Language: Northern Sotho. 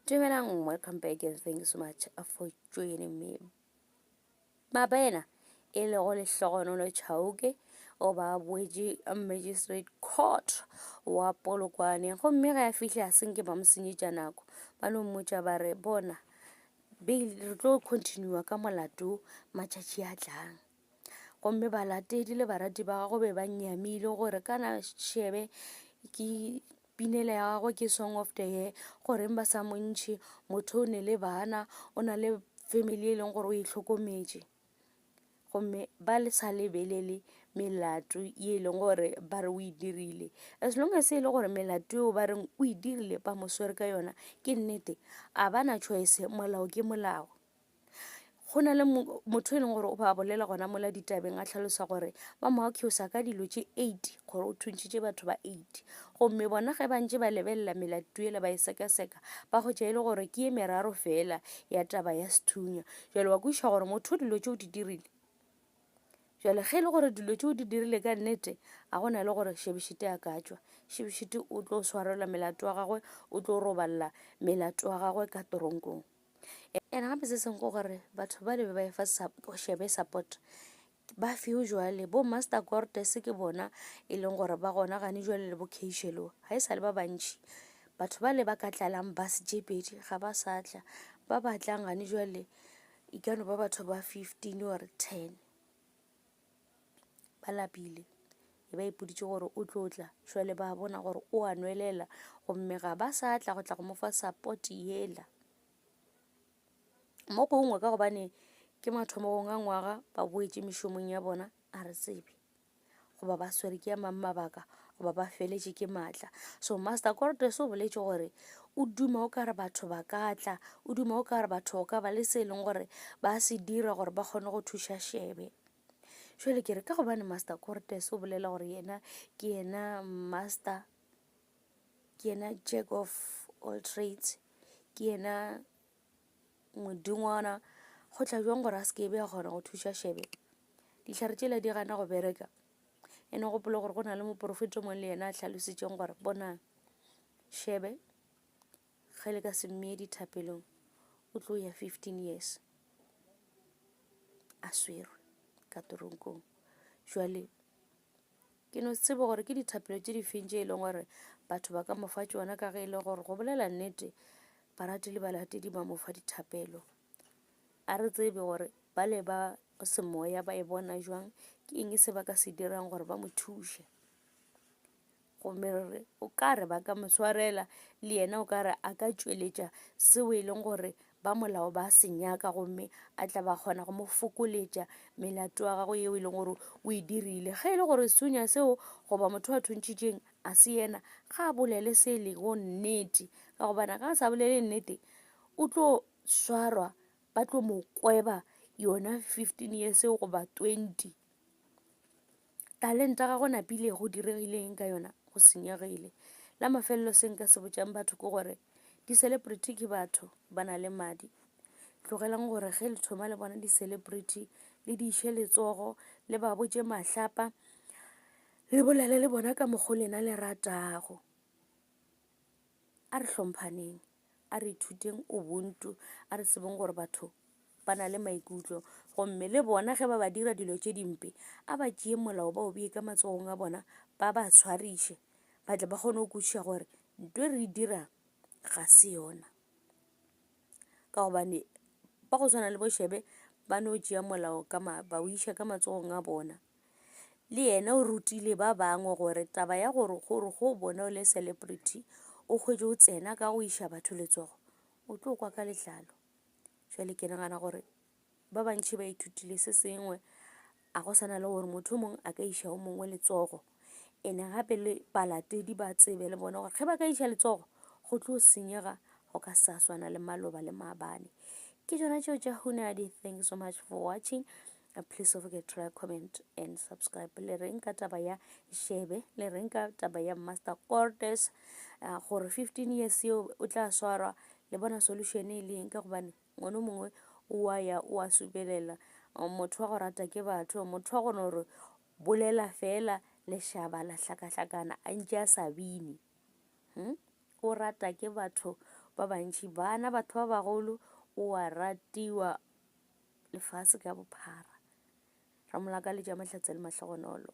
Dumelang, welcome back and thank you so much for joining me. Mabena, e le go lehlogonolo Chauke o ba boetse magistrate court wa Polokwane gomme ga ya fihla a senke ba mo senyetša nako ba no mmotša ba re bona bail re tlo continue ka molato matšatši a tlang gomme balatedi le barati ba gago be ba nyamile gore kana shebe ke pinele ya gagwe ke song of the year gore ba sa montši motho o ne le bana o na le family e leng gore o e hlokometše gomme ba le sa lebelele melato ye leng gore ba re o e dirile as long as e le gore melato eo ba reng o e dirile ba moswere ka yona ke nnete a bana choice molao ke molao go na le motho e leng gore o ba bolela gona mola ditabeng a tlhalosa gore ba mo accuse ka dilo tše 8 gore o thuntšitše batho ba 8 gomme bona ge ba ntše ba lebelela melato ele ba e sekaseka ba go tšea e le gore ke ye meraro fela ya taba ya sethunya jalo wa kwiša gore motho dilo tšeo di dirile jale ge e le gore dilo tšeo di dirile ka nnete a go na le gore Shebišite a ka tšwa Shebišite o tlo swarela melato wa gagwe o tlo robalela melato wa gagwe ka toronkong ene gape se sengwe gore batho ba lebe ba efa Shebe support ba fe usually bo master Cortes ke bona e leng gore ba gona gane jwale le bo Keishelo ga e sa le ba bantši batho ba le ba ka tlalang ba sejepedi ga ba sa tla ba batlang gane jwale e kano ba batho ba 15 or 10 ba lapile e ba ipoditše gore o tlo tla jwale ba bona gore o a nwelela gomme ga ba sa tla go tla go mo fa support yela mo gongwe ka gobane ke mathomong a ngwaga ba boetse mešomong ya bona a re tsebe goba ba swere ke ya mabaka goba ba feletše ke maatla so master Cortes o boletše gore o duma o ka re batho ba ka tla o duma o ka re batho o ka ba le se e leng gore ba se dira gore ba kgone go thuša Shebe jwale ke re ka gobane master Cortes o bolela gore yena ke yena master ke yena jack of all trades ke yena modingwana go tla jwang gore a se ke be a kgona go thuša Shebe dihlare tšela di gana go bereka ene gopolo gore go na le moprofeto mo le yena a tlhalosetšeng gore bona Shebe ge le ka se mmeye dithapelong o tlo ya 15 years a swerwe ka toronkong jwale ke no tseba gore ke dithapelo tše di feng tše e leng gore batho ba ka mofa tšona ka ge e le gore go bolela nnete barati le balatedi ba mofa dithapelo a re tsebe gore ba le ba semoya ba e bona jwang ke eng se ba ka se dirang gore ba mo thuše gomme re o ka re ba ka mo swarela le yena o ka re a ka tšweletša seo e leng gore ba molao ba se nyaka gomme a tla ba kgona go mo fokoletša melato wa gago yeo e leng gore o e dirile ge e le gore sethunya seo goba motho wa thuntšitšeng a se yena ga a bolele se le go nnete ka gobana ga a sa bolele nnete o tlo swarwa ba tlo mo kweba yona 15 years eo goba 20 talenta ga go napile go diregileng ka yona go senyegile la mafelelo se nka se botšang batho ke gore di-celebrity ke batho ba na le madi tlogelang gore ge le thoma le bona di-celebrity le di iše letsogo le ba botše mahlapa le bolele le bona ka mokgo lena le ratago a re hlomphaneng a re ithuteng ubuntu a re tsebeng gore batho ba na le maikutlo gomme le bona ge ba ba dira dilo tše dimpe a ba tšee molao ba o bee ka matsogong a bona ba ba tshwariše ba tle ba kgone go kwešiša gore ntwe re dirang ga se yona ka gobane ba go tshwana le bo Shebe ba no tšea molao ba o iša ka matsogong a bona le yena o rutile ba bangwe gore taba ya gore go bona o le celebrity o kgwetše o tsena ka go iša batho letsogo o tlo kwa ka letlalo jwale ke nagana gore ba bantši ba ithutile se sengwe a go sana le gore motho mongwe a ka iša o mongwe letsogo ene gape le balatedi ba tsebe le bona gore ge ba ka iša letsogo go tlo senyega go ka sa swana le maloba le maabane ke tsona tšeo tša Hunadi. Thank you so much for watching. Please don't forget to like, comment and subscribe. Le reng ka taba ya Shebe, le reng ka taba ya master Cortes gore 15 years yeo o tla swarwa le bona solution e leng ka gobane ngwana mongwe o ya o a subelela motho wa go rata ke batho motho wa gona gore bolela fela lešaba la hlakahlakana a ntše a sabine o rata ke batho ba bantši, bana, batho ba bagolo, o a ratiwa lefase ka bophara. Ra molakaletša Mahlatse le Mahlogonolo.